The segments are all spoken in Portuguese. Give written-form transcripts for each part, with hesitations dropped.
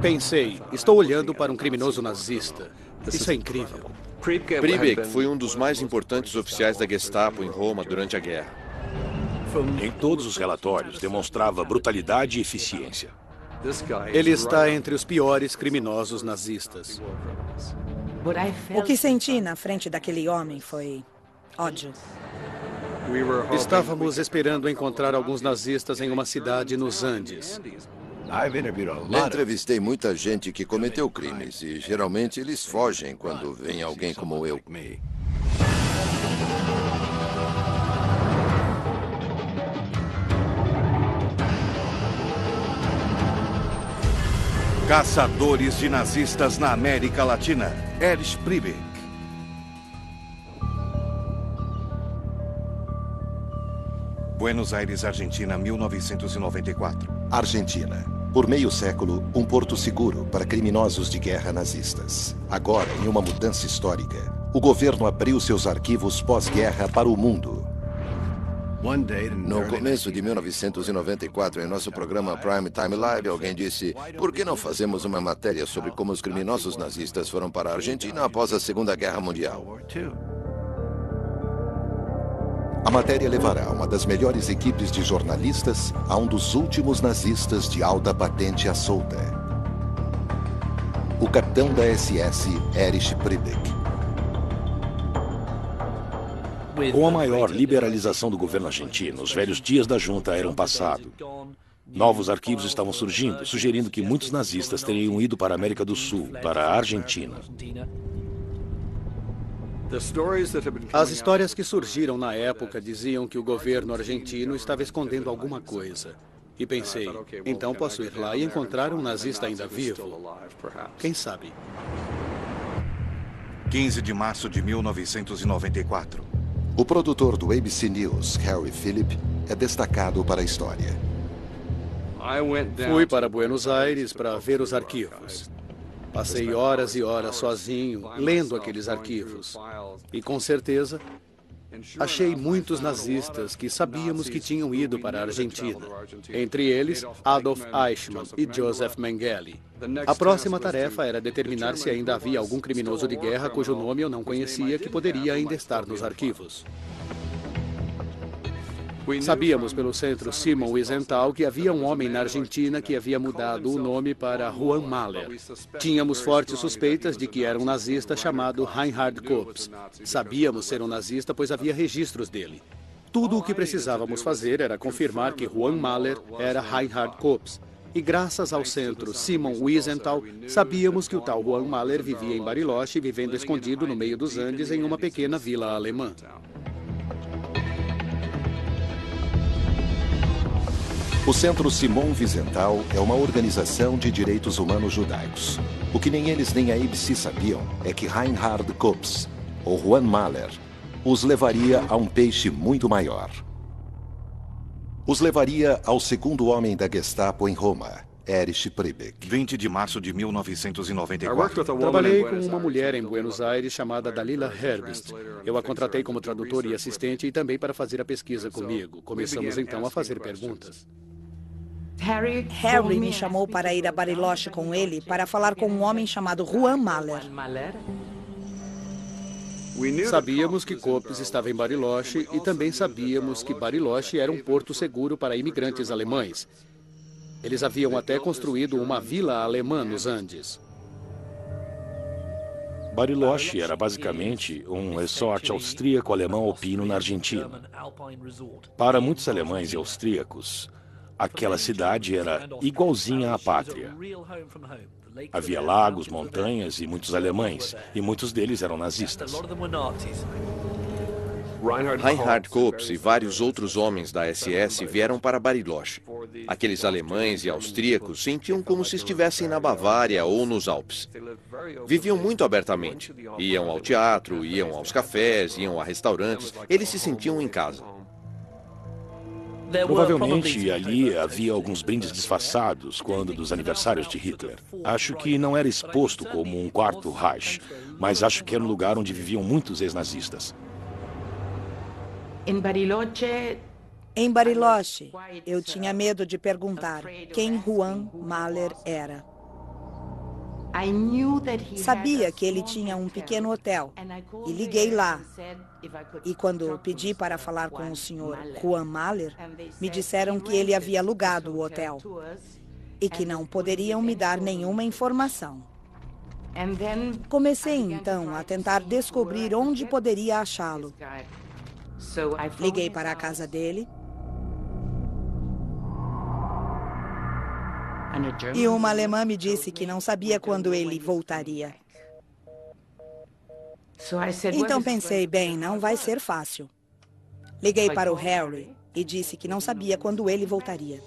Pensei, estou olhando para um criminoso nazista. Isso é incrível. Pribek foi um dos mais importantes oficiais da Gestapo em Roma durante a guerra. Em todos os relatórios, demonstrava brutalidade e eficiência. Ele está entre os piores criminosos nazistas. O que senti na frente daquele homem foi ódio. Estávamos esperando encontrar alguns nazistas em uma cidade nos Andes. Entrevistei muita gente que cometeu crimes e geralmente eles fogem quando vem alguém como eu. Caçadores de nazistas na América Latina. Erich Pribek. Buenos Aires, Argentina, 1994. Argentina. Por meio século, um porto seguro para criminosos de guerra nazistas. Agora, em uma mudança histórica, o governo abriu seus arquivos pós-guerra para o mundo. No começo de 1994, em nosso programa Prime Time Live, alguém disse: por que não fazemos uma matéria sobre como os criminosos nazistas foram para a Argentina após a Segunda Guerra Mundial? A matéria levará uma das melhores equipes de jornalistas a um dos últimos nazistas de alta patente à solta. O capitão da SS, Erich Pribek. Com a maior liberalização do governo argentino, os velhos dias da junta eram passado. Novos arquivos estavam surgindo, sugerindo que muitos nazistas teriam ido para a América do Sul, para a Argentina. As histórias que surgiram na época diziam que o governo argentino estava escondendo alguma coisa. E pensei, então posso ir lá e encontrar um nazista ainda vivo. Quem sabe? 15 de março de 1994. O produtor do ABC News, Harry Philip, é destacado para a história. Fui para Buenos Aires para ver os arquivos. Passei horas e horas sozinho, lendo aqueles arquivos. E com certeza, achei muitos nazistas que sabíamos que tinham ido para a Argentina. Entre eles, Adolf Eichmann e Joseph Mengele. A próxima tarefa era determinar se ainda havia algum criminoso de guerra cujo nome eu não conhecia que poderia ainda estar nos arquivos. Sabíamos pelo centro Simon Wiesenthal que havia um homem na Argentina que havia mudado o nome para Juan Mahler. Tínhamos fortes suspeitas de que era um nazista chamado Reinhard Kops. Sabíamos ser um nazista pois havia registros dele. Tudo o que precisávamos fazer era confirmar que Juan Mahler era Reinhard Kops. E graças ao centro Simon Wiesenthal, sabíamos que o tal Juan Mahler vivia em Bariloche, vivendo escondido no meio dos Andes em uma pequena vila alemã. O Centro Simon Wiesenthal é uma organização de direitos humanos judaicos. O que nem eles nem a ABC sabiam é que Reinhard Kops, ou Juan Mahler, os levaria a um peixe muito maior. Os levaria ao segundo homem da Gestapo em Roma, Erich Pribek. 20 de março de 1994. Trabalhei com uma mulher em Buenos Aires chamada Dalila Herbst. Eu a contratei como tradutor e assistente e também para fazer a pesquisa comigo. Começamos então a fazer perguntas. Harry me chamou para ir a Bariloche com ele para falar com um homem chamado Juan Mahler. Sabíamos que Kops estava em Bariloche e também sabíamos que Bariloche era um porto seguro para imigrantes alemães. Eles haviam até construído uma vila alemã nos Andes. Bariloche era basicamente um resort austríaco-alemão alpino na Argentina. Para muitos alemães e austríacos, aquela cidade era igualzinha à pátria. Havia lagos, montanhas e muitos alemães, e muitos deles eram nazistas. Reinhard Kops e vários outros homens da SS vieram para Bariloche. Aqueles alemães e austríacos sentiam como se estivessem na Bavária ou nos Alpes. Viviam muito abertamente. Iam ao teatro, iam aos cafés, iam a restaurantes. Eles se sentiam em casa. Provavelmente ali havia alguns brindes disfarçados quando dos aniversários de Hitler. Acho que não era exposto como um quarto Reich, mas acho que era um lugar onde viviam muitos ex-nazistas. Em Bariloche, eu tinha medo de perguntar quem Juan Mahler era. Sabia que ele tinha um pequeno hotel e liguei lá. E quando pedi para falar com o Sr. Juan Mahler, me disseram que ele havia alugado o hotel e que não poderiam me dar nenhuma informação. Comecei então a tentar descobrir onde poderia achá-lo. Liguei para a casa dele e uma alemã me disse que não sabia quando ele voltaria. Então pensei, bem, não vai ser fácil. Liguei para o Harry e disse que não sabia quando ele voltaria.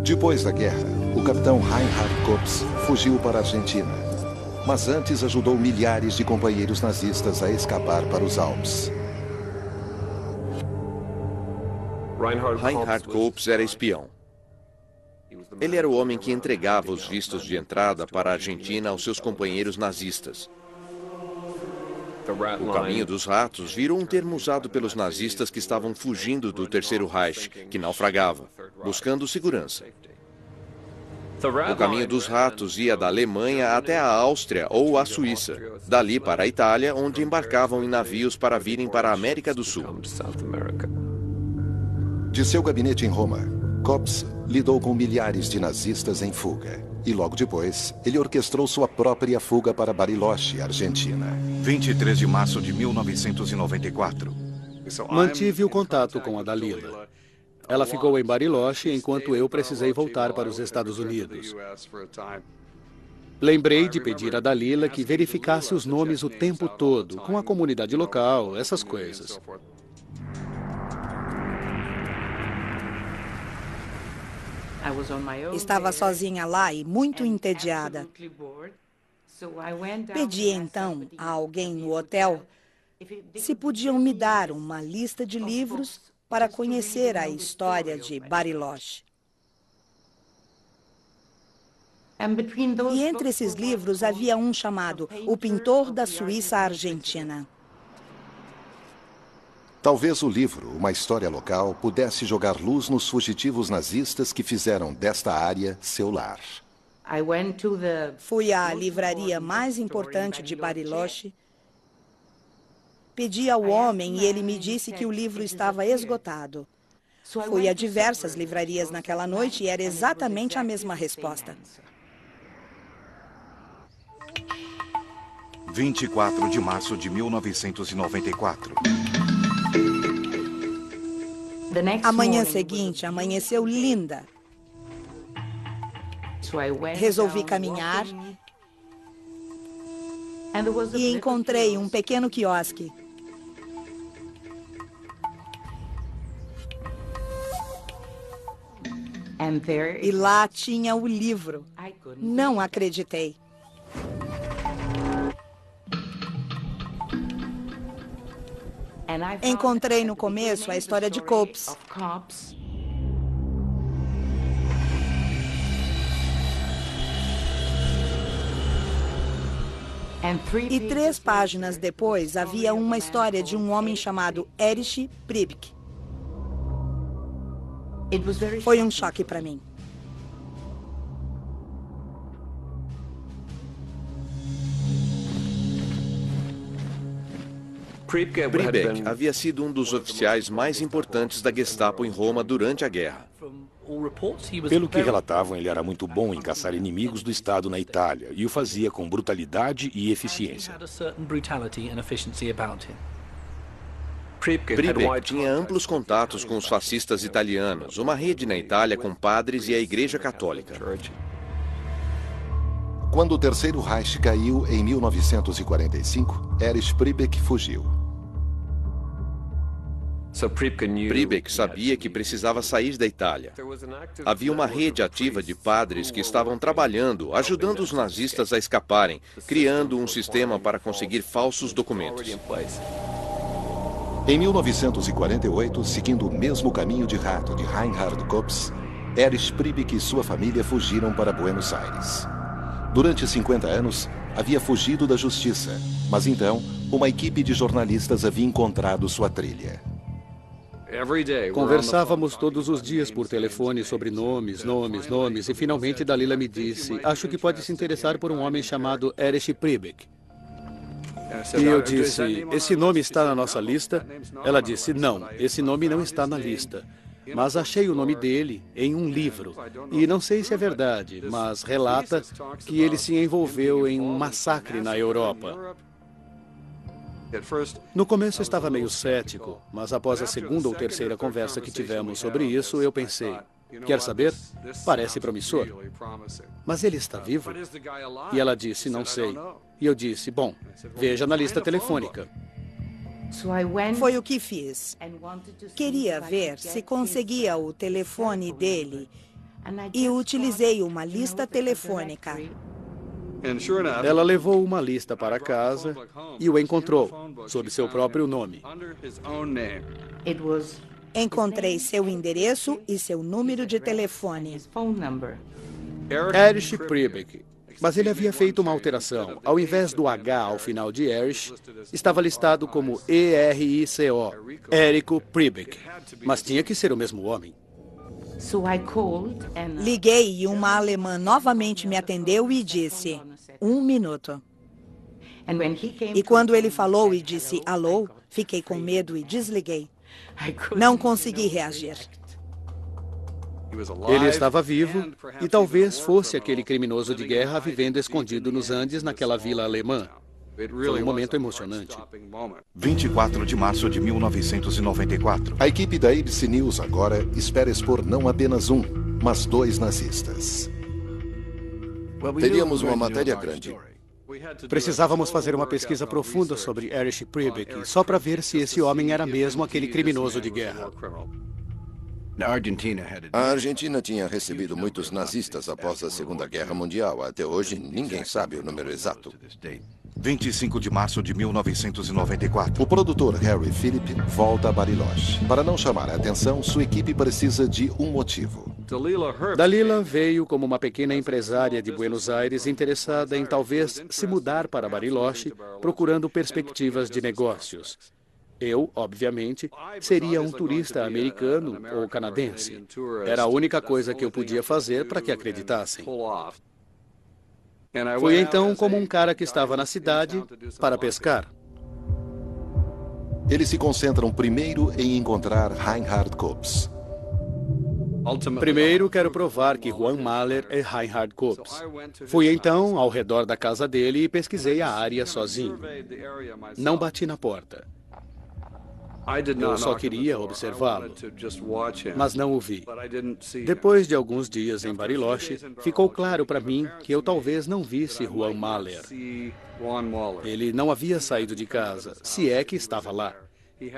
Depois da guerra, o capitão Reinhard Kops fugiu para a Argentina, mas antes ajudou milhares de companheiros nazistas a escapar para os Alpes. Reinhard Kops era espião. Ele era o homem que entregava os vistos de entrada para a Argentina aos seus companheiros nazistas. O caminho dos ratos virou um termo usado pelos nazistas que estavam fugindo do Terceiro Reich, que naufragava, buscando segurança. O caminho dos ratos ia da Alemanha até a Áustria ou a Suíça, dali para a Itália, onde embarcavam em navios para virem para a América do Sul. De seu gabinete em Roma, Kops lidou com milhares de nazistas em fuga. E logo depois, ele orquestrou sua própria fuga para Bariloche, Argentina. 23 de março de 1994. Mantive o contato com a Dalila. Ela ficou em Bariloche enquanto eu precisei voltar para os Estados Unidos. Lembrei de pedir a Dalila que verificasse os nomes o tempo todo, com a comunidade local, essas coisas. Estava sozinha lá e muito entediada. Pedi então a alguém no hotel se podiam me dar uma lista de livros para conhecer a história de Bariloche. E entre esses livros havia um chamado O Pintor da Suíça Argentina. Talvez o livro, uma história local, pudesse jogar luz nos fugitivos nazistas que fizeram desta área seu lar. Fui à livraria mais importante de Bariloche, pedi ao homem e ele me disse que o livro estava esgotado. Fui a diversas livrarias naquela noite e era exatamente a mesma resposta. 24 de março de 1994. A manhã seguinte amanheceu linda. Resolvi caminhar e encontrei um pequeno quiosque. E lá tinha o livro. Não acreditei. Encontrei no começo a história de Kops. E 3 páginas depois havia uma história de um homem chamado Erich Priebke. Foi um choque para mim. Priebke havia sido um dos oficiais mais importantes da Gestapo em Roma durante a guerra. Pelo que relatavam, ele era muito bom em caçar inimigos do Estado na Itália e o fazia com brutalidade e eficiência. Priebke tinha amplos contatos com os fascistas italianos, uma rede na Itália com padres e a Igreja Católica. Quando o Terceiro Reich caiu em 1945, Erich Priebke fugiu. Priebke sabia que precisava sair da Itália. Havia uma rede ativa de padres que estavam trabalhando, ajudando os nazistas a escaparem, criando um sistema para conseguir falsos documentos. Em 1948, seguindo o mesmo caminho de rato de Reinhard Kops, Erich Priebke e sua família fugiram para Buenos Aires. Durante 50 anos, havia fugido da justiça, mas então, uma equipe de jornalistas havia encontrado sua trilha. Conversávamos todos os dias por telefone sobre nomes, e finalmente Dalila me disse, acho que pode se interessar por um homem chamado Erich Priebig. E eu disse, esse nome está na nossa lista? Ela disse, não, esse nome não está na lista. Mas achei o nome dele em um livro. E não sei se é verdade, mas relata que ele se envolveu em um massacre na Europa. No começo estava meio cético, mas após a segunda ou terceira conversa que tivemos sobre isso, eu pensei, quer saber? Parece promissor. Mas ele está vivo? E ela disse, não sei. E eu disse, bom, veja na lista telefônica. Foi o que fiz. Queria ver se conseguia o telefone dele e utilizei uma lista telefônica. Ela levou uma lista para casa e o encontrou, sob seu próprio nome. Encontrei seu endereço e seu número de telefone. Erich Priebig. Mas ele havia feito uma alteração. Ao invés do H ao final de Erich, estava listado como ERICO, Érico Priebig. Mas tinha que ser o mesmo homem. Liguei e uma alemã novamente me atendeu e disse, 1 minuto. E quando ele falou e disse alô, fiquei com medo e desliguei. Não consegui reagir. Ele estava vivo e talvez fosse aquele criminoso de guerra vivendo escondido nos Andes naquela vila alemã. Foi um momento emocionante. 24 de março de 1994. A equipe da ABC News agora espera expor não apenas um, mas 2 nazistas. Teríamos uma matéria grande. Precisávamos fazer uma pesquisa profunda sobre Erich Priebig, só para ver se esse homem era mesmo aquele criminoso de guerra. A Argentina tinha recebido muitos nazistas após a Segunda Guerra Mundial. Até hoje, ninguém sabe o número exato. 25 de março de 1994. O produtor Harry Philip volta a Bariloche. Para não chamar a atenção, sua equipe precisa de um motivo. Dalila veio como uma pequena empresária de Buenos Aires interessada em talvez se mudar para Bariloche, procurando perspectivas de negócios. Eu, obviamente, seria um turista americano ou canadense. Era a única coisa que eu podia fazer para que acreditassem. Fui então como um cara que estava na cidade para pescar. Eles se concentram primeiro em encontrar Reinhard Kops. Primeiro, quero provar que Juan Mahler é Reinhard Kops. Fui então ao redor da casa dele e pesquisei a área sozinho. Não bati na porta. Eu só queria observá-lo, mas não o vi. Depois de alguns dias em Bariloche, ficou claro para mim que eu talvez não visse Juan Mahler. Ele não havia saído de casa, se é que estava lá.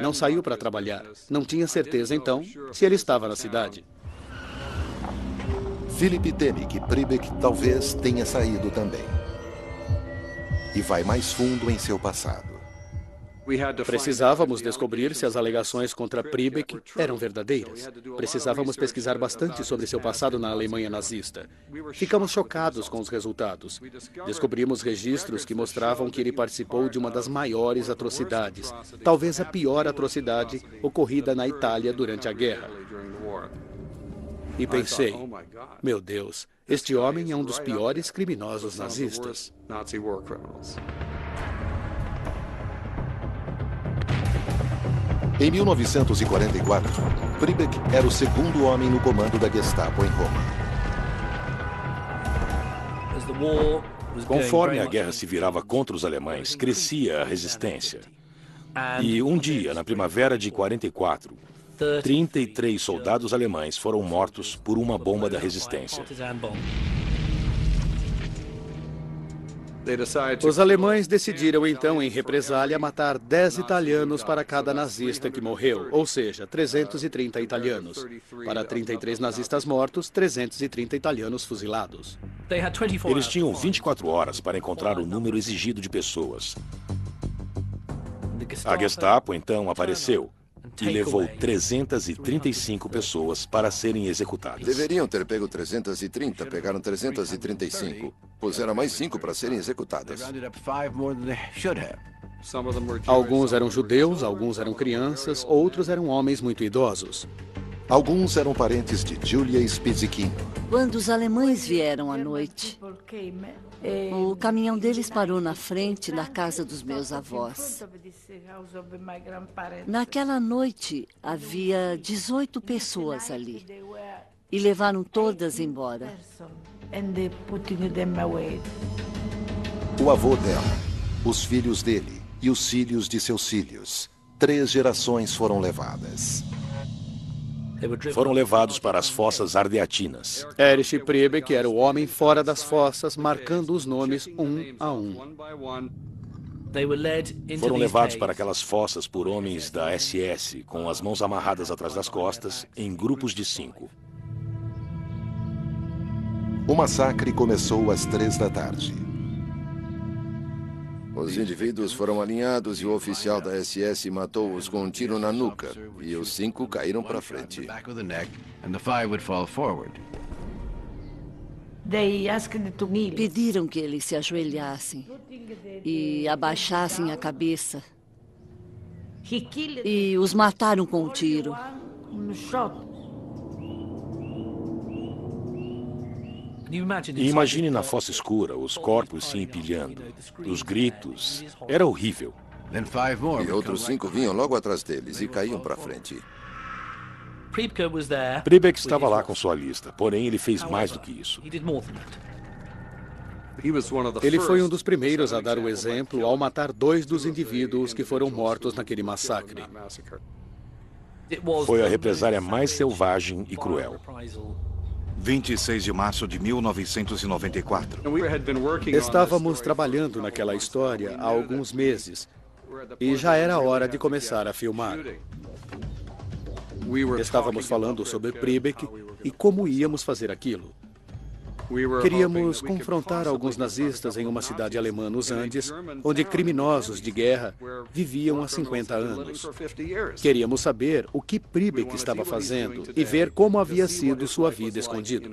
Não saiu para trabalhar. Não tinha certeza, então, se ele estava na cidade. Philip teme que Priebig talvez tenha saído também. E vai mais fundo em seu passado. Precisávamos descobrir se as alegações contra Priebig eram verdadeiras. Precisávamos pesquisar bastante sobre seu passado na Alemanha nazista. Ficamos chocados com os resultados. Descobrimos registros que mostravam que ele participou de uma das maiores atrocidades, talvez a pior atrocidade ocorrida na Itália durante a guerra. E pensei, meu Deus, este homem é um dos piores criminosos nazistas. Em 1944, Priebig era o segundo homem no comando da Gestapo em Roma. Conforme a guerra se virava contra os alemães, crescia a resistência. E um dia, na primavera de 44, 33 soldados alemães foram mortos por uma bomba da resistência. Os alemães decidiram então, em represália, matar 10 italianos para cada nazista que morreu, ou seja, 330 italianos. Para 33 nazistas mortos, 330 italianos fuzilados. Eles tinham 24 horas para encontrar o número exigido de pessoas. A Gestapo, então, apareceu e levou 335 pessoas para serem executadas. Deveriam ter pego 330, pegaram 335. Puseram mais 5 para serem executadas. Alguns eram judeus, alguns eram crianças, outros eram homens muito idosos. Alguns eram parentes de Julia Spizzichino. Quando os alemães vieram à noite, o caminhão deles parou na frente da casa dos meus avós. Naquela noite, havia 18 pessoas ali. E levaram todas embora. O avô dela, os filhos dele e os filhos de seus filhos. 3 gerações foram levadas. Foram levados para as fossas ardeatinas. Erich Priebeck era o homem fora das fossas, marcando os nomes um a um. Foram levados para aquelas fossas por homens da SS, com as mãos amarradas atrás das costas, em grupos de 5. O massacre começou às 3 da tarde. Os indivíduos foram alinhados e o oficial da SS matou-os com um tiro na nuca. E os 5 caíram para frente. Pediram que eles se ajoelhassem e abaixassem a cabeça. E os mataram com um tiro. E imagine na fossa escura, os corpos se empilhando, os gritos. Era horrível. E outros 5 vinham logo atrás deles e caíam para frente. Priebeck estava lá com sua lista, porém ele fez mais do que isso. Ele foi um dos primeiros a dar o exemplo ao matar 2 dos indivíduos que foram mortos naquele massacre. Foi a represália mais selvagem e cruel. 26 de março de 1994. Estávamos trabalhando naquela história há alguns meses e já era hora de começar a filmar. Estávamos falando sobre Priebeck e como íamos fazer aquilo. Queríamos confrontar alguns nazistas em uma cidade alemã nos Andes, onde criminosos de guerra viviam há 50 anos. Queríamos saber o que Priebeck estava fazendo e ver como havia sido sua vida escondida.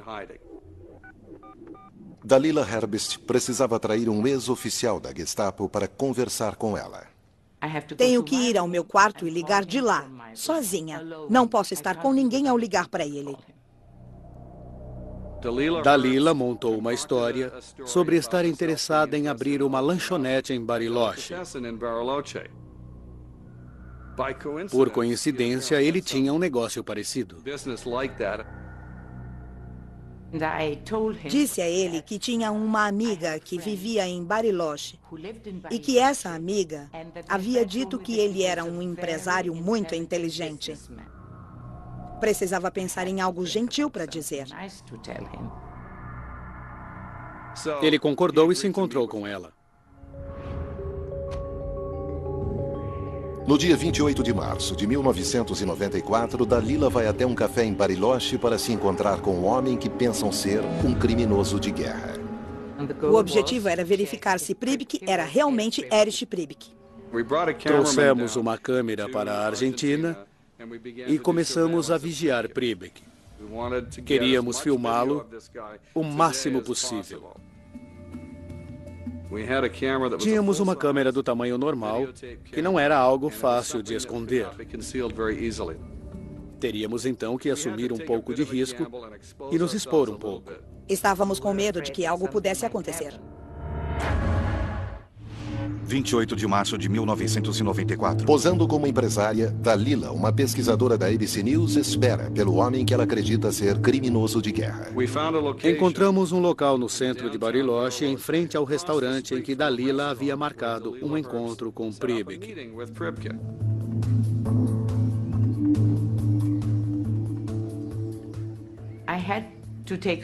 Dalila Herbst precisava atrair um ex-oficial da Gestapo para conversar com ela. Tenho que ir ao meu quarto e ligar de lá, sozinha. Não posso estar com ninguém ao ligar para ele. Dalila montou uma história sobre estar interessada em abrir uma lanchonete em Bariloche. Por coincidência, ele tinha um negócio parecido. Disse a ele que tinha uma amiga que vivia em Bariloche e que essa amiga havia dito que ele era um empresário muito inteligente. Precisava pensar em algo gentil para dizer. Ele concordou e se encontrou com ela. No dia 28 de março de 1994, Dalila vai até um café em Bariloche para se encontrar com um homem que pensam ser um criminoso de guerra. O objetivo era verificar se Priebeck era realmente Erich Priebeck. Trouxemos uma câmera para a Argentina e começamos a vigiar Priebeck. Queríamos filmá-lo o máximo possível. Tínhamos uma câmera do tamanho normal, que não era algo fácil de esconder. Teríamos então que assumir um pouco de risco e nos expor um pouco. Estávamos com medo de que algo pudesse acontecer. 28 de março de 1994. Posando como empresária, Dalila, uma pesquisadora da ABC News, espera pelo homem que ela acredita ser criminoso de guerra. Encontramos um local no centro de Bariloche, em frente ao restaurante em que Dalila havia marcado um encontro com Priebeck.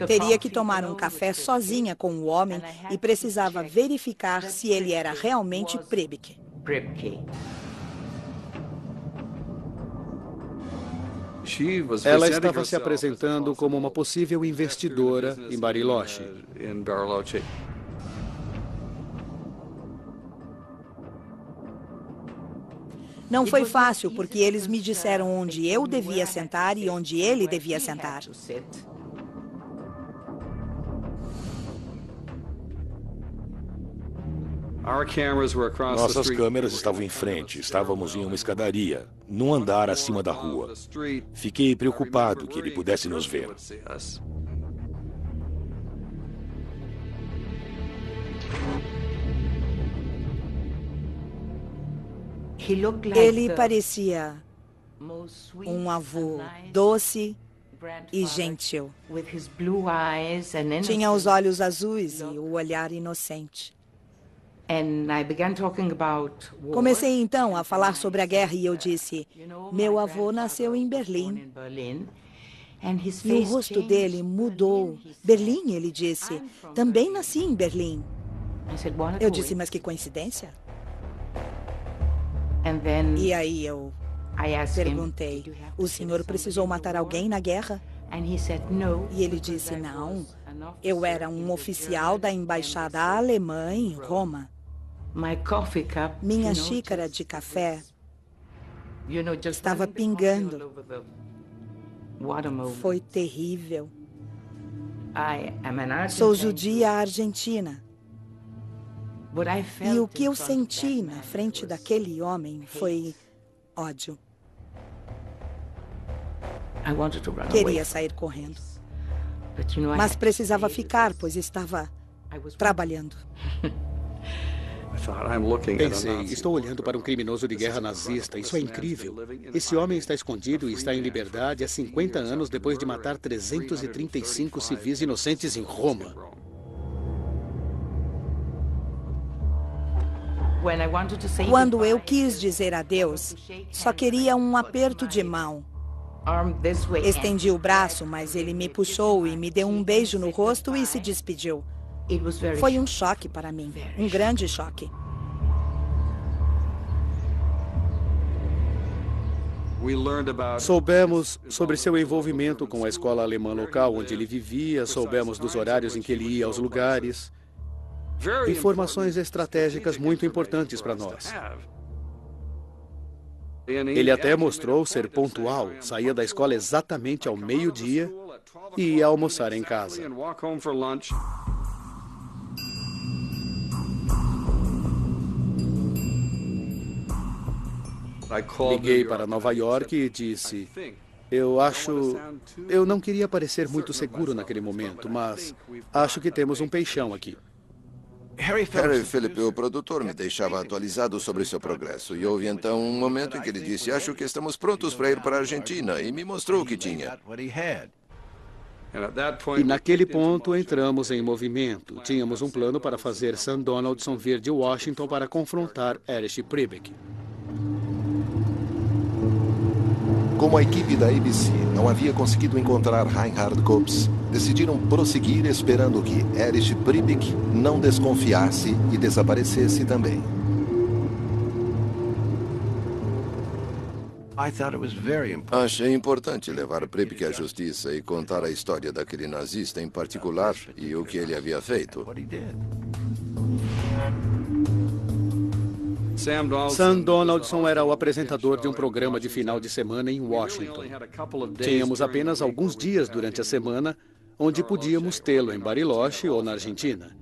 Teria que tomar um café sozinha com o homem e precisava verificar se ele era realmente Priebeck. Ela estava se apresentando como uma possível investidora em Bariloche. Não foi fácil, porque eles me disseram onde eu devia sentar e onde ele devia sentar. Nossas câmeras estavam em frente, estávamos em uma escadaria, num andar acima da rua. Fiquei preocupado que ele pudesse nos ver. Ele parecia um avô doce e gentil. Tinha os olhos azuis e o olhar inocente. Comecei então a falar sobre a guerra e eu disse, meu avô nasceu em Berlim. E o rosto dele mudou. Berlim, ele disse, também nasci em Berlim. Eu disse, mas que coincidência. E aí eu perguntei, o senhor precisou matar alguém na guerra? E ele disse, não, eu era um oficial da embaixada alemã em Roma. Minha xícara de café estava pingando. Foi terrível. Sou judia argentina. E o que eu senti na frente daquele homem foi ódio. Queria sair correndo. Mas precisava ficar, pois estava trabalhando. Pensei, estou olhando para um criminoso de guerra nazista. Isso é incrível. Esse homem está escondido e está em liberdade há 50 anos depois de matar 335 civis inocentes em Roma. Quando eu quis dizer adeus, só queria um aperto de mão. Estendi o braço, mas ele me puxou e me deu um beijo no rosto e se despediu. Foi um choque para mim, um grande choque. Soubemos sobre seu envolvimento com a escola alemã local onde ele vivia, soubemos dos horários em que ele ia aos lugares. Informações estratégicas muito importantes para nós. Ele até mostrou ser pontual, saía da escola exatamente ao meio-dia e ia almoçar em casa. Liguei para Nova York e disse, eu não queria parecer muito seguro naquele momento, mas acho que temos um peixão aqui. Harry Philip, o produtor, me deixava atualizado sobre seu progresso. E houve então um momento em que ele disse, acho que estamos prontos para ir para a Argentina, e me mostrou o que tinha. E naquele ponto entramos em movimento. Tínhamos um plano para fazer Sam Donaldson vir de Washington para confrontar Erich Priebig. Como a equipe da ABC não havia conseguido encontrar Reinhard Kops, decidiram prosseguir esperando que Erich Priebig não desconfiasse e desaparecesse também. Achei importante levar Priebig à justiça e contar a história daquele nazista em particular e o que ele havia feito. Sam Donaldson era o apresentador de um programa de final de semana em Washington. Tínhamos apenas alguns dias durante a semana onde podíamos tê-lo em Bariloche ou na Argentina.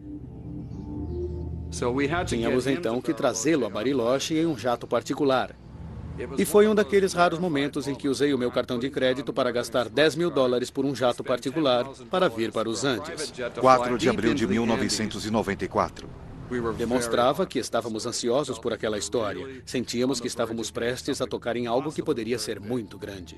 Tínhamos então que trazê-lo a Bariloche em um jato particular. E foi um daqueles raros momentos em que usei o meu cartão de crédito para gastar $10.000 por um jato particular para vir para os Andes. 4 de abril de 1994. Demonstrava que estávamos ansiosos por aquela história. Sentíamos que estávamos prestes a tocar em algo que poderia ser muito grande.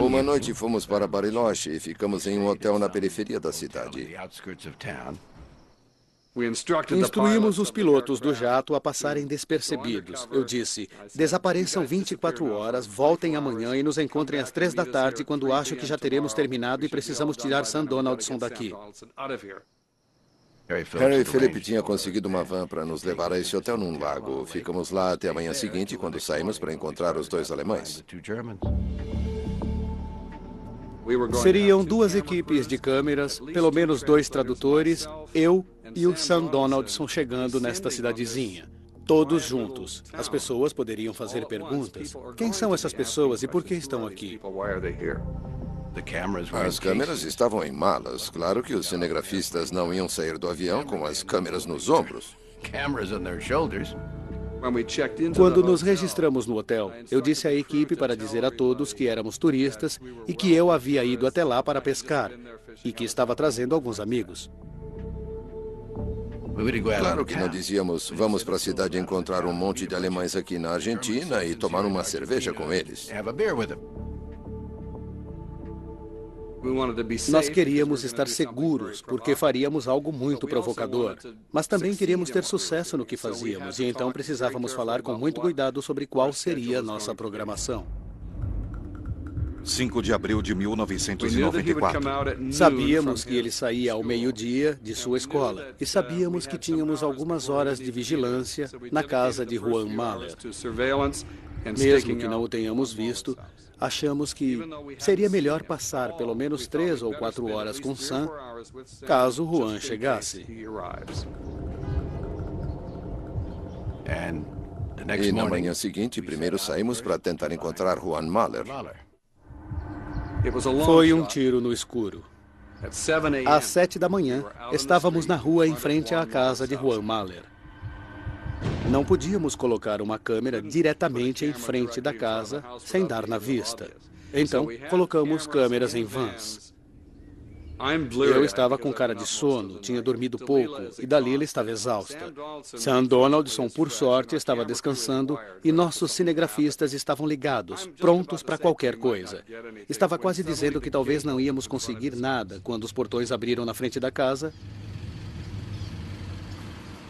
Uma noite fomos para Bariloche e ficamos em um hotel na periferia da cidade. Instruímos os pilotos do jato a passarem despercebidos. Eu disse, desapareçam 24 horas, voltem amanhã e nos encontrem às 3 da tarde, quando acho que já teremos terminado e precisamos tirar Sam Donaldson daqui. Harry Philip tinha conseguido uma van para nos levar a esse hotel num lago. Ficamos lá até a manhã seguinte, quando saímos para encontrar os 2 alemães. Seriam 2 equipes de câmeras, pelo menos 2 tradutores, eu e o Sam Donaldson chegando nesta cidadezinha. Todos juntos. As pessoas poderiam fazer perguntas. Quem são essas pessoas e por que estão aqui? As câmeras estavam em malas. Claro que os cinegrafistas não iam sair do avião com as câmeras nos ombros. Quando nos registramos no hotel, eu disse à equipe para dizer a todos que éramos turistas e que eu havia ido até lá para pescar e que estava trazendo alguns amigos. Claro que não dizíamos, vamos para a cidade encontrar um monte de alemães aqui na Argentina e tomar uma cerveja com eles. Nós queríamos estar seguros, porque faríamos algo muito provocador. Mas também queríamos ter sucesso no que fazíamos, e então precisávamos falar com muito cuidado sobre qual seria a nossa programação. 5 de abril de 1994. Sabíamos que ele saía ao meio-dia de sua escola, e sabíamos que tínhamos algumas horas de vigilância na casa de Juan Mahler. Mesmo que não o tenhamos visto, achamos que seria melhor passar pelo menos 3 ou 4 horas com Sam, caso Juan chegasse. E na manhã seguinte, primeiro saímos para tentar encontrar Juan Mahler. Foi um tiro no escuro. Às 7 da manhã, estávamos na rua em frente à casa de Juan Mahler. Não podíamos colocar uma câmera diretamente em frente da casa sem dar na vista. Então, colocamos câmeras em vans. Eu estava com cara de sono, tinha dormido pouco, e Dalila estava exausta. Sam Donaldson, por sorte, estava descansando, e nossos cinegrafistas estavam ligados, prontos para qualquer coisa. Estava quase dizendo que talvez não íamos conseguir nada quando os portões abriram na frente da casa.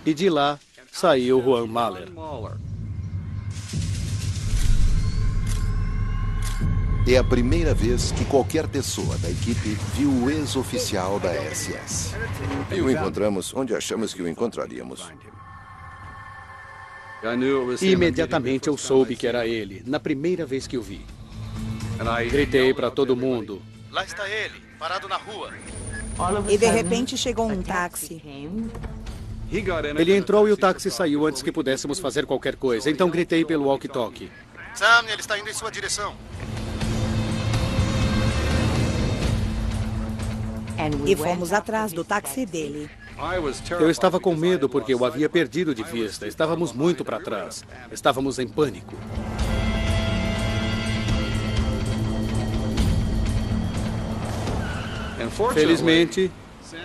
E de lá saiu Juan Mahler. É a primeira vez que qualquer pessoa da equipe viu o ex-oficial da SS. E o encontramos onde achamos que o encontraríamos. Imediatamente eu soube que era ele, na primeira vez que o vi. Gritei para todo mundo: "Lá está ele, parado na rua." E de repente chegou um táxi. Ele entrou e o táxi saiu antes que pudéssemos fazer qualquer coisa. Então gritei pelo walkie-talkie: "Sam, ele está indo em sua direção." E fomos atrás do táxi dele. Eu estava com medo porque eu havia perdido de vista. Estávamos muito para trás. Estávamos em pânico. Felizmente,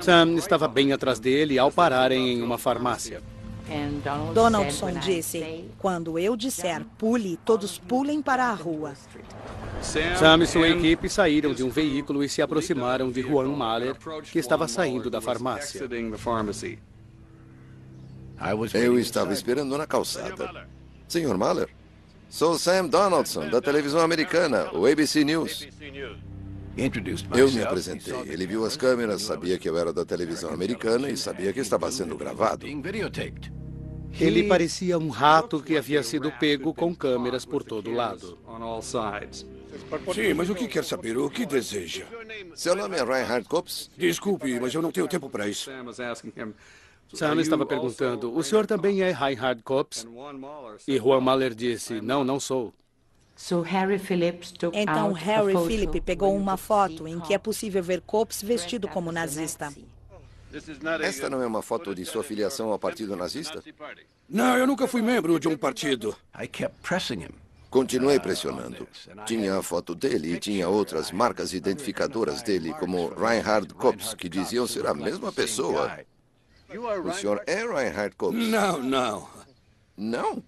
Sam estava bem atrás dele ao pararem em uma farmácia. Donaldson disse: "Quando eu disser pule, todos pulem para a rua." Sam e sua equipe saíram de um veículo e se aproximaram de Juan Mahler, que estava saindo da farmácia. Eu estava esperando na calçada. Senhor Mahler? Sou Sam Donaldson, da televisão americana, o ABC News. Eu me apresentei. Ele viu as câmeras, sabia que eu era da televisão americana e sabia que estava sendo gravado. Ele parecia um rato que havia sido pego com câmeras por todo lado. Sim, mas o que quer saber? O que deseja? Seu nome é Reinhard Kops? Desculpe, mas eu não tenho tempo para isso. Sam estava perguntando: "O senhor também é Reinhard Kops?" E Juan Mahler disse: "Não, não sou." Então Harry Philip pegou uma foto em que é possível ver Kops vestido como nazista. Esta não é uma foto de sua filiação ao partido nazista? Não, eu nunca fui membro de um partido. Continuei pressionando. Tinha a foto dele e tinha outras marcas identificadoras dele, como Reinhard Kops, que diziam ser a mesma pessoa. O senhor é Reinhard Kops? Não. Não?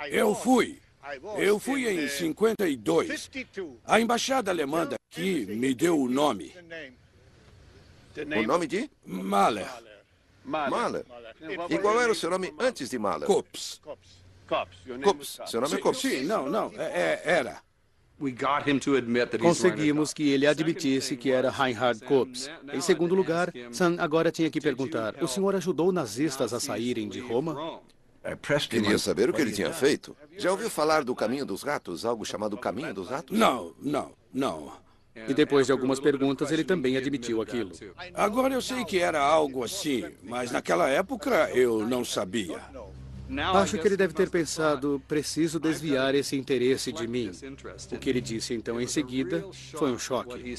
Eu fui em 52. A embaixada alemã daqui me deu o nome. O nome de? Mahler. Mahler? E qual era o seu nome antes de Mahler? Kops. Kops. Seu nome é Kops? Sim, não. Era. Conseguimos que ele admitisse que era Reinhard Kops. Em segundo lugar, Sam agora tinha que perguntar: "O senhor ajudou nazistas a saírem de Roma?" Queria saber o que ele tinha feito. Já ouviu falar do Caminho dos Ratos? Algo chamado Caminho dos Ratos? Não. E depois de algumas perguntas, ele também admitiu aquilo. Agora eu sei que era algo assim, mas naquela época eu não sabia. Acho que ele deve ter pensado, preciso desviar esse interesse de mim. O que ele disse então em seguida foi um choque.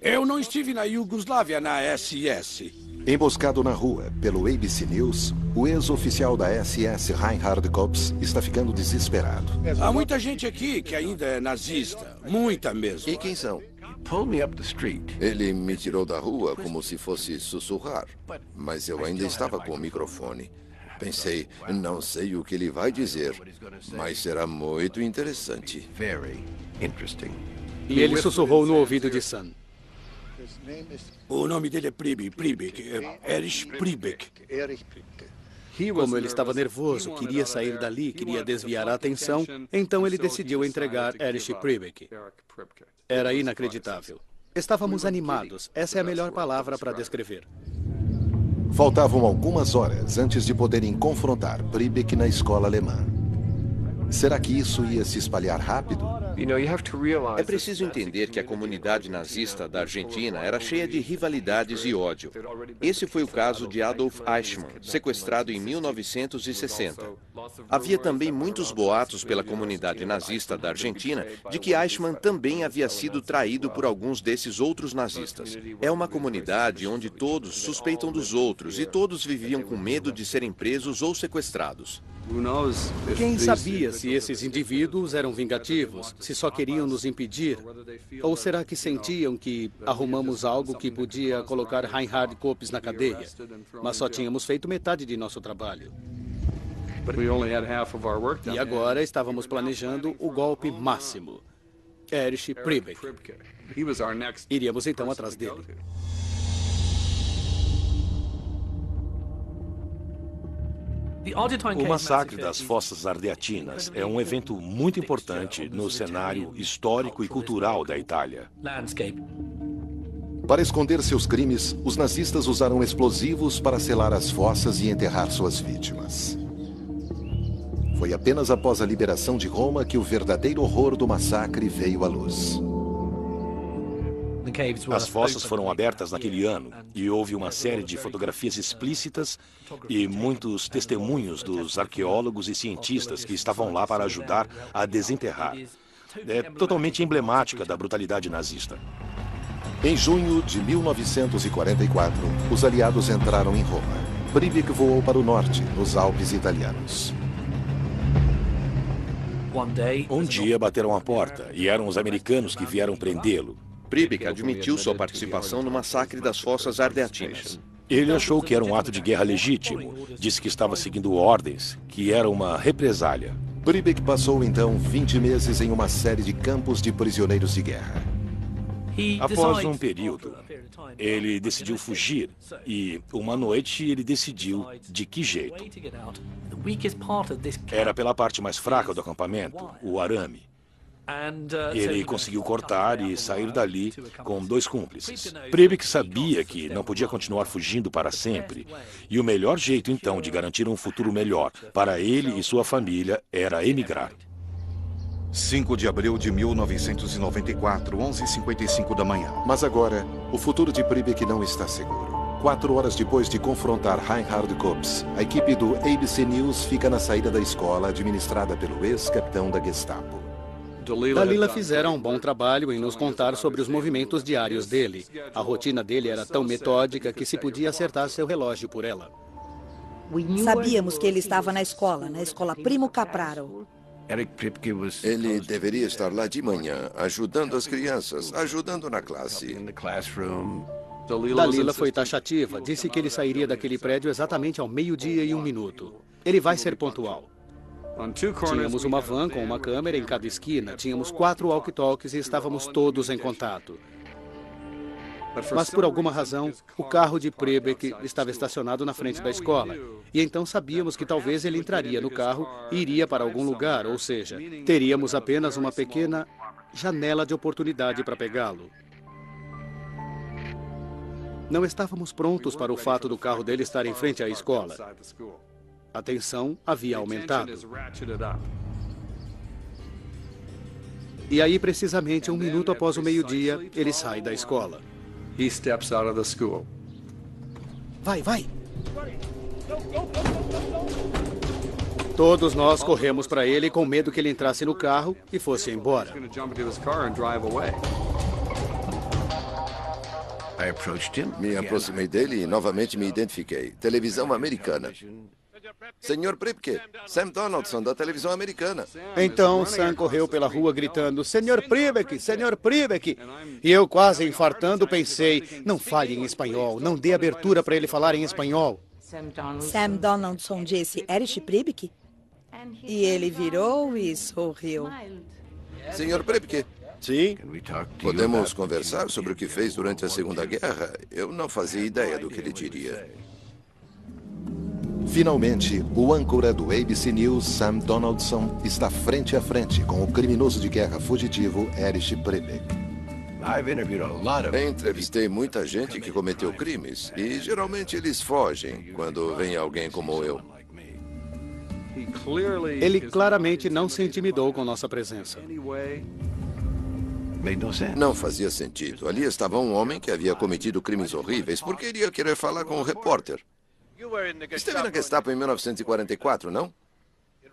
Eu não estive na Iugoslávia na SS. Emboscado na rua pelo ABC News, o ex-oficial da SS, Reinhard Kops, está ficando desesperado. Há muita gente aqui que ainda é nazista. Muita mesmo. E quem são? Ele me tirou da rua como se fosse sussurrar, mas eu ainda estava com o microfone. Pensei, não sei o que ele vai dizer, mas será muito interessante. E ele sussurrou no ouvido de Sun. O nome dele é Priebig, Erich Priebig. Como ele estava nervoso, queria sair dali, queria desviar a atenção, então ele decidiu entregar Erich Priebig. Era inacreditável. Estávamos animados, essa é a melhor palavra para descrever. Faltavam algumas horas antes de poderem confrontar Priebig na escola alemã. Será que isso ia se espalhar rápido? É preciso entender que a comunidade nazista da Argentina era cheia de rivalidades e ódio. Esse foi o caso de Adolf Eichmann, sequestrado em 1960. Havia também muitos boatos pela comunidade nazista da Argentina de que Eichmann também havia sido traído por alguns desses outros nazistas. É uma comunidade onde todos suspeitam dos outros e todos viviam com medo de serem presos ou sequestrados. Quem sabia se esses indivíduos eram vingativos, se só queriam nos impedir? Ou será que sentiam que arrumamos algo que podia colocar Reinhard Kops na cadeia, mas só tínhamos feito metade de nosso trabalho? E agora estávamos planejando o golpe máximo. Erich Priebig. Iríamos então atrás dele. O massacre das Fossas Ardeatinas é um evento muito importante no cenário histórico e cultural da Itália. Para esconder seus crimes, os nazistas usaram explosivos para selar as fossas e enterrar suas vítimas. Foi apenas após a liberação de Roma que o verdadeiro horror do massacre veio à luz. As fossas foram abertas naquele ano e houve uma série de fotografias explícitas e muitos testemunhos dos arqueólogos e cientistas que estavam lá para ajudar a desenterrar. É totalmente emblemática da brutalidade nazista. Em junho de 1944, os aliados entraram em Roma. Priebig voou para o norte, nos Alpes italianos. Um dia bateram a porta e eram os americanos que vieram prendê-lo. Priebig admitiu sua participação no massacre das Fossas Ardeatinas. Ele achou que era um ato de guerra legítimo. Disse que estava seguindo ordens, que era uma represália. Priebig passou então 20 meses em uma série de campos de prisioneiros de guerra. Após um período, ele decidiu fugir e, uma noite, ele decidiu de que jeito. Era pela parte mais fraca do acampamento, o arame. Ele conseguiu cortar e sair dali com 2 cúmplices. Priebig sabia que não podia continuar fugindo para sempre. E o melhor jeito, então, de garantir um futuro melhor para ele e sua família era emigrar. 5 de abril de 1994, 11h55 da manhã. Mas agora, o futuro de Priebig não está seguro. 4 horas depois de confrontar Reinhard Kops, a equipe do ABC News fica na saída da escola administrada pelo ex-capitão da Gestapo. Dalila fizera um bom trabalho em nos contar sobre os movimentos diários dele. A rotina dele era tão metódica que se podia acertar seu relógio por ela. Sabíamos que ele estava na escola Primo Capraro. Ele deveria estar lá de manhã, ajudando as crianças, ajudando na classe. Dalila foi taxativa, disse que ele sairia daquele prédio exatamente ao 12:01. Ele vai ser pontual. Tínhamos uma van com uma câmera em cada esquina, tínhamos 4 walkie-talkies e estávamos todos em contato. Mas por alguma razão, o carro de Priebig estava estacionado na frente da escola. E então sabíamos que talvez ele entraria no carro e iria para algum lugar, ou seja, teríamos apenas uma pequena janela de oportunidade para pegá-lo. Não estávamos prontos para o fato do carro dele estar em frente à escola. A tensão havia aumentado. E aí, precisamente 1 minuto após o meio-dia, ele sai da escola. He steps out of the school. Vai, vai! Todos nós corremos para ele com medo que ele entrasse no carro e fosse embora. Me aproximei dele e novamente me identifiquei. Televisão americana. Senhor Pripke, Sam Donaldson, da televisão americana. Então Sam correu pela rua gritando, Senhor Pripke, Senhor Pripke. E eu, quase infartando, pensei, não fale em espanhol, não dê abertura para ele falar em espanhol. Sam Donaldson disse, Erich Pripke? E ele virou e sorriu. Senhor Pripke. Sim? Podemos conversar sobre o que fez durante a Segunda Guerra? Eu não fazia ideia do que ele diria. Finalmente, o âncora do ABC News, Sam Donaldson, está frente a frente com o criminoso de guerra fugitivo Erich Pripke. Entrevistei muita gente que cometeu crimes e geralmente eles fogem quando vem alguém como eu. Ele claramente não se intimidou com nossa presença. Não fazia sentido. Ali estava um homem que havia cometido crimes horríveis. Por que iria querer falar com um repórter? Esteve na Gestapo em 1944, não?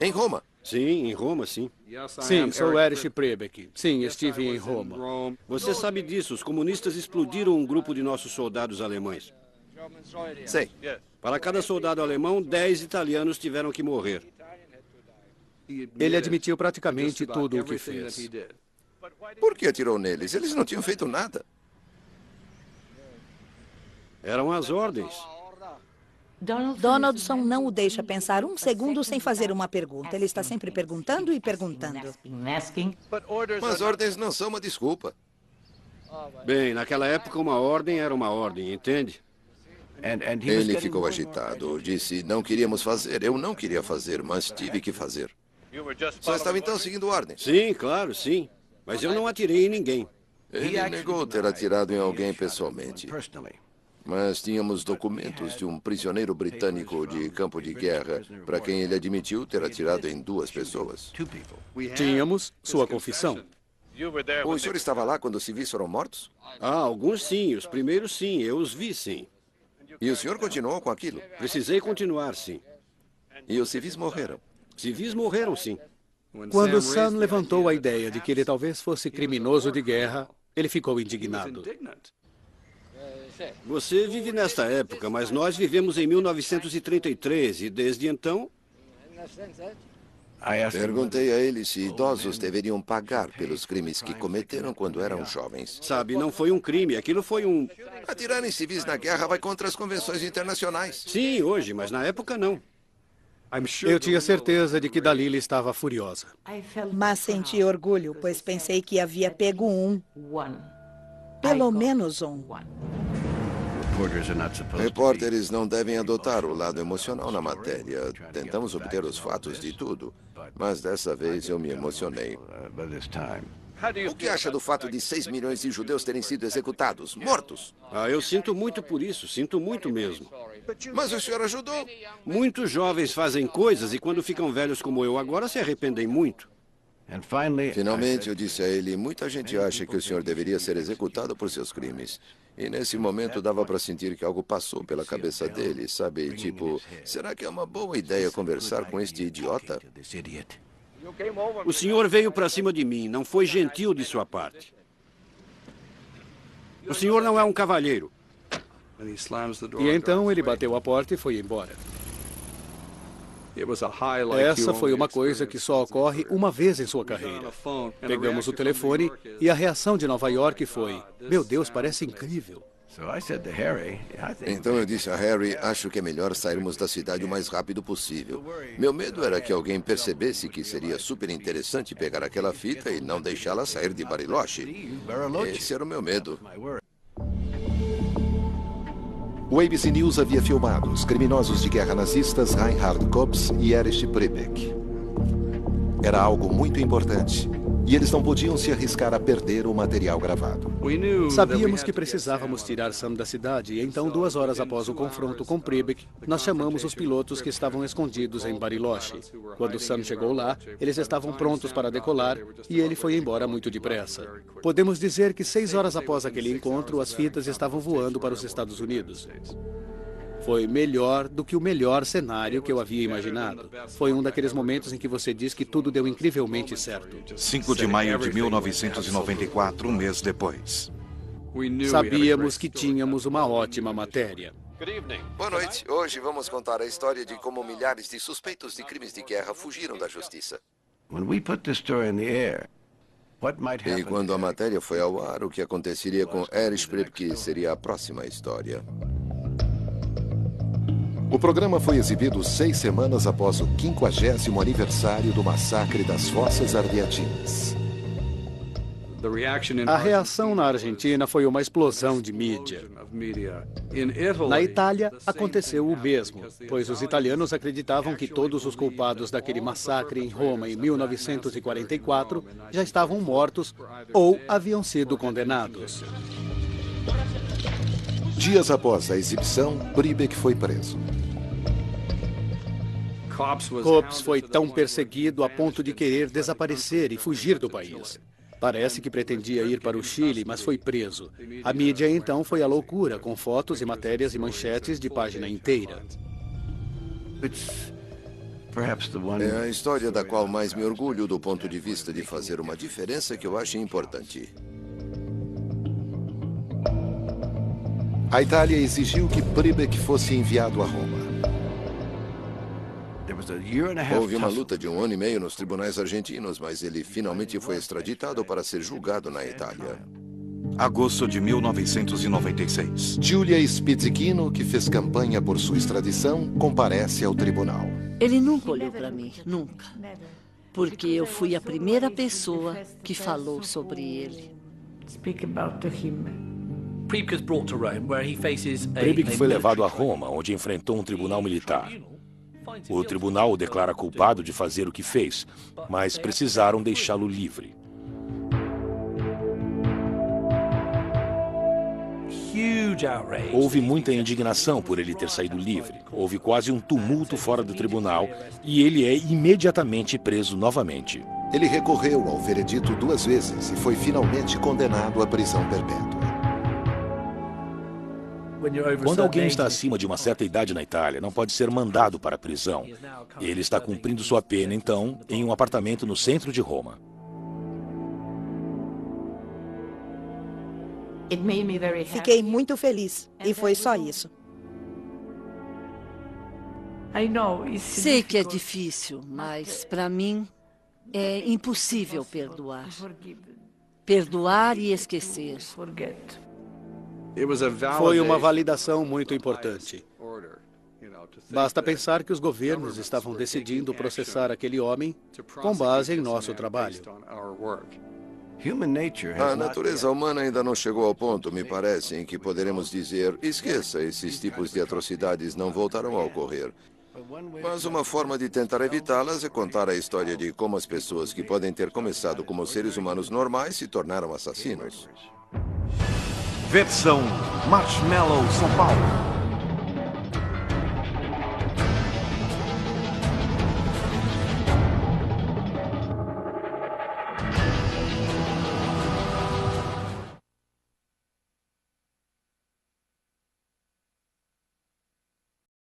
Em Roma. Sim, em Roma, sim. Sim, sou Erich Pripke. Sim, estive em Roma. Você sabe disso, os comunistas explodiram um grupo de nossos soldados alemães. Sei. Para cada soldado alemão, 10 italianos tiveram que morrer. Ele admitiu praticamente tudo o que fez. Por que atirou neles? Eles não tinham feito nada. Eram as ordens. Donaldson não o deixa pensar um segundo sem fazer uma pergunta. Ele está sempre perguntando e perguntando. Mas ordens não são uma desculpa. Bem, naquela época uma ordem era uma ordem, entende? Ele ficou agitado. Disse, não queríamos fazer. Eu não queria fazer, mas tive que fazer. Só estava então seguindo ordens. Sim, claro, sim. Mas eu não atirei em ninguém. Ele negou ter atirado em alguém pessoalmente. Mas tínhamos documentos de um prisioneiro britânico de campo de guerra para quem ele admitiu ter atirado em 2 pessoas. Tínhamos sua confissão. O senhor estava lá quando os civis foram mortos? Ah, alguns sim. Os primeiros sim. Eu os vi, sim. E o senhor continuou com aquilo? Precisei continuar, sim. E os civis morreram? Civis morreram, sim. Quando Sam levantou a ideia de que ele talvez fosse criminoso de guerra, ele ficou indignado. Você vive nesta época, mas nós vivemos em 1933 e desde então... Perguntei a ele se idosos deveriam pagar pelos crimes que cometeram quando eram jovens. Sabe, não foi um crime, aquilo foi um... Atirar em civis na guerra vai contra as convenções internacionais. Sim, hoje, mas na época não. Eu tinha certeza de que Dalila estava furiosa. Mas senti orgulho, pois pensei que havia pego um. Pelo menos um. Repórteres não devem adotar o lado emocional na matéria. Tentamos obter os fatos de tudo, mas dessa vez eu me emocionei. O que acha do fato de 6 milhões de judeus terem sido executados, mortos? Ah, eu sinto muito por isso, sinto muito mesmo. Mas o senhor ajudou. Muitos jovens fazem coisas e quando ficam velhos como eu agora se arrependem muito. Finalmente eu disse a ele, muita gente acha que o senhor deveria ser executado por seus crimes. E nesse momento dava para sentir que algo passou pela cabeça dele, sabe? Tipo, será que é uma boa ideia conversar com este idiota? O senhor veio para cima de mim, não foi gentil de sua parte. O senhor não é um cavalheiro. E então ele bateu a porta e foi embora. Essa foi uma coisa que só ocorre uma vez em sua carreira. Pegamos o telefone e a reação de Nova York foi, meu Deus, parece incrível. Então eu disse a Harry, acho que é melhor sairmos da cidade o mais rápido possível. Meu medo era que alguém percebesse que seria super interessante pegar aquela fita e não deixá-la sair de Bariloche. Esse era o meu medo. O ABC News havia filmado os criminosos de guerra nazistas Reinhard Kops e Erich Pripke. Era algo muito importante. E eles não podiam se arriscar a perder o material gravado. Sabíamos que precisávamos tirar Sam da cidade, e então 2 horas após o confronto com Pripke, nós chamamos os pilotos que estavam escondidos em Bariloche. Quando Sam chegou lá, eles estavam prontos para decolar, e ele foi embora muito depressa. Podemos dizer que 6 horas após aquele encontro, as fitas estavam voando para os Estados Unidos. Foi melhor do que o melhor cenário que eu havia imaginado. Foi um daqueles momentos em que você diz que tudo deu incrivelmente certo. 5 de maio de 1994, um mês depois. Sabíamos que tínhamos uma ótima matéria. Boa noite. Hoje vamos contar a história de como milhares de suspeitos de crimes de guerra fugiram da justiça. E quando a matéria foi ao ar, o que aconteceria com Erich Priebke seria a próxima história. O programa foi exibido 6 semanas após o 50º aniversário do massacre das Fossas Ardeatinas. A reação na Argentina foi uma explosão de mídia. Na Itália, aconteceu o mesmo, pois os italianos acreditavam que todos os culpados daquele massacre em Roma em 1944 já estavam mortos ou haviam sido condenados. Dias após a exibição, Priebke foi preso. Kops foi tão perseguido a ponto de querer desaparecer e fugir do país. Parece que pretendia ir para o Chile, mas foi preso. A mídia então foi à loucura, com fotos e matérias e manchetes de página inteira. É a história da qual mais me orgulho do ponto de vista de fazer uma diferença que eu acho importante. A Itália exigiu que Priebke fosse enviado a Roma. Houve uma luta de 1 ano e meio nos tribunais argentinos, mas ele finalmente foi extraditado para ser julgado na Itália. Agosto de 1996. Giulia Spizzichino, que fez campanha por sua extradição, comparece ao tribunal. Ele nunca olhou para mim, nunca. Porque eu fui a primeira pessoa que falou sobre ele. Priebke foi levado a Roma, onde enfrentou um tribunal militar. O tribunal o declara culpado de fazer o que fez, mas precisaram deixá-lo livre. Houve muita indignação por ele ter saído livre. Houve quase um tumulto fora do tribunal e ele é imediatamente preso novamente. Ele recorreu ao veredito 2 vezes e foi finalmente condenado à prisão perpétua. Quando alguém está acima de uma certa idade na Itália, não pode ser mandado para a prisão. Ele está cumprindo sua pena, então, em um apartamento no centro de Roma. Fiquei muito feliz, e foi só isso. Sei que é difícil, mas para mim é impossível perdoar. Perdoar e esquecer. Foi uma validação muito importante. Basta pensar que os governos estavam decidindo processar aquele homem com base em nosso trabalho. A natureza humana ainda não chegou ao ponto, me parece, em que poderemos dizer: esqueça, esses tipos de atrocidades não voltarão a ocorrer. Mas uma forma de tentar evitá-las é contar a história de como as pessoas que podem ter começado como seres humanos normais se tornaram assassinos. Versão Marshmallow São Paulo.